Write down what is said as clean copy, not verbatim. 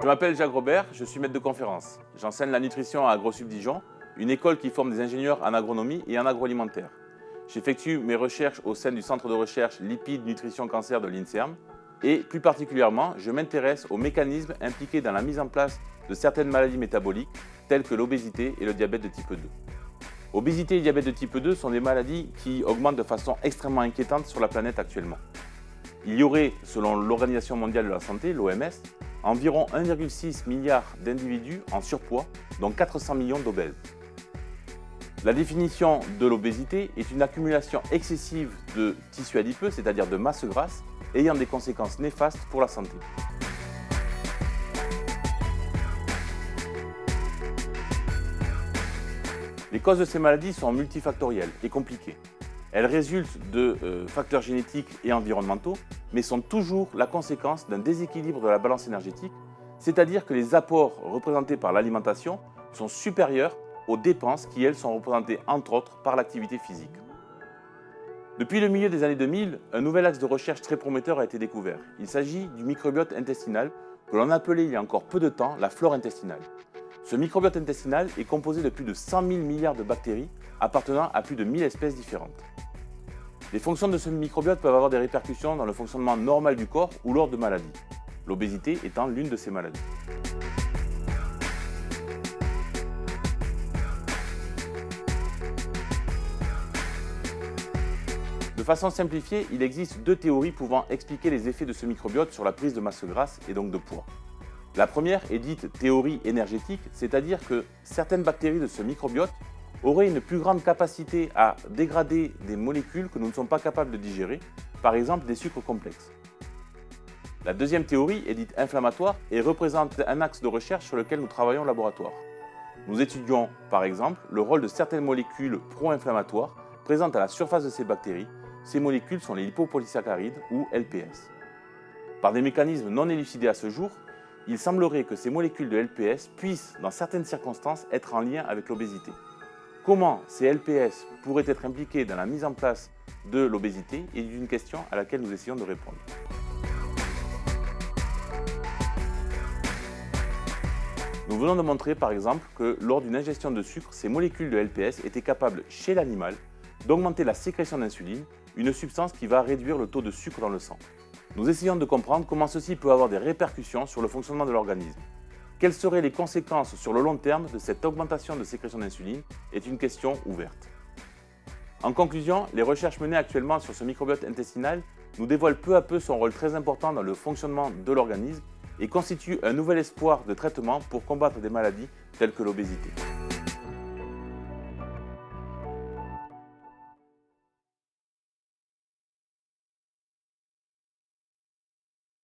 Je m'appelle Jacques Robert, je suis maître de conférence. J'enseigne la nutrition à AgroSup Dijon, une école qui forme des ingénieurs en agronomie et en agroalimentaire. J'effectue mes recherches au sein du centre de recherche Lipides, Nutrition, Cancer de l'INSERM et plus particulièrement, je m'intéresse aux mécanismes impliqués dans la mise en place de certaines maladies métaboliques telles que l'obésité et le diabète de type 2. Obésité et diabète de type 2 sont des maladies qui augmentent de façon extrêmement inquiétante sur la planète actuellement. Il y aurait, selon l'Organisation mondiale de la santé, l'OMS, environ 1,6 milliard d'individus en surpoids, dont 400 millions d'obèses. La définition de l'obésité est une accumulation excessive de tissu adipeux, c'est-à-dire de masse grasse, ayant des conséquences néfastes pour la santé. Les causes de ces maladies sont multifactorielles et compliquées. Elles résultent de facteurs génétiques et environnementaux, mais sont toujours la conséquence d'un déséquilibre de la balance énergétique, c'est-à-dire que les apports représentés par l'alimentation sont supérieurs aux dépenses qui, elles, sont représentées entre autres par l'activité physique. Depuis le milieu des années 2000, un nouvel axe de recherche très prometteur a été découvert. Il s'agit du microbiote intestinal, que l'on appelait il y a encore peu de temps la flore intestinale. Ce microbiote intestinal est composé de plus de 100 000 milliards de bactéries appartenant à plus de 1000 espèces différentes. Les fonctions de ce microbiote peuvent avoir des répercussions dans le fonctionnement normal du corps ou lors de maladies, l'obésité étant l'une de ces maladies. De façon simplifiée, il existe deux théories pouvant expliquer les effets de ce microbiote sur la prise de masse grasse et donc de poids. La première est dite théorie énergétique, c'est-à-dire que certaines bactéries de ce microbiote auraient une plus grande capacité à dégrader des molécules que nous ne sommes pas capables de digérer, par exemple des sucres complexes. La deuxième théorie est dite inflammatoire et représente un axe de recherche sur lequel nous travaillons au laboratoire. Nous étudions, par exemple, le rôle de certaines molécules pro-inflammatoires présentes à la surface de ces bactéries. Ces molécules sont les lipopolysaccharides ou LPS. Par des mécanismes non élucidés à ce jour, il semblerait que ces molécules de LPS puissent, dans certaines circonstances, être en lien avec l'obésité. Comment ces LPS pourraient être impliqués dans la mise en place de l'obésité est une question à laquelle nous essayons de répondre. Nous venons de montrer par exemple que lors d'une ingestion de sucre, ces molécules de LPS étaient capables chez l'animal d'augmenter la sécrétion d'insuline, une substance qui va réduire le taux de sucre dans le sang. Nous essayons de comprendre comment ceci peut avoir des répercussions sur le fonctionnement de l'organisme. Quelles seraient les conséquences sur le long terme de cette augmentation de sécrétion d'insuline est une question ouverte. En conclusion, les recherches menées actuellement sur ce microbiote intestinal nous dévoilent peu à peu son rôle très important dans le fonctionnement de l'organisme et constituent un nouvel espoir de traitement pour combattre des maladies telles que l'obésité.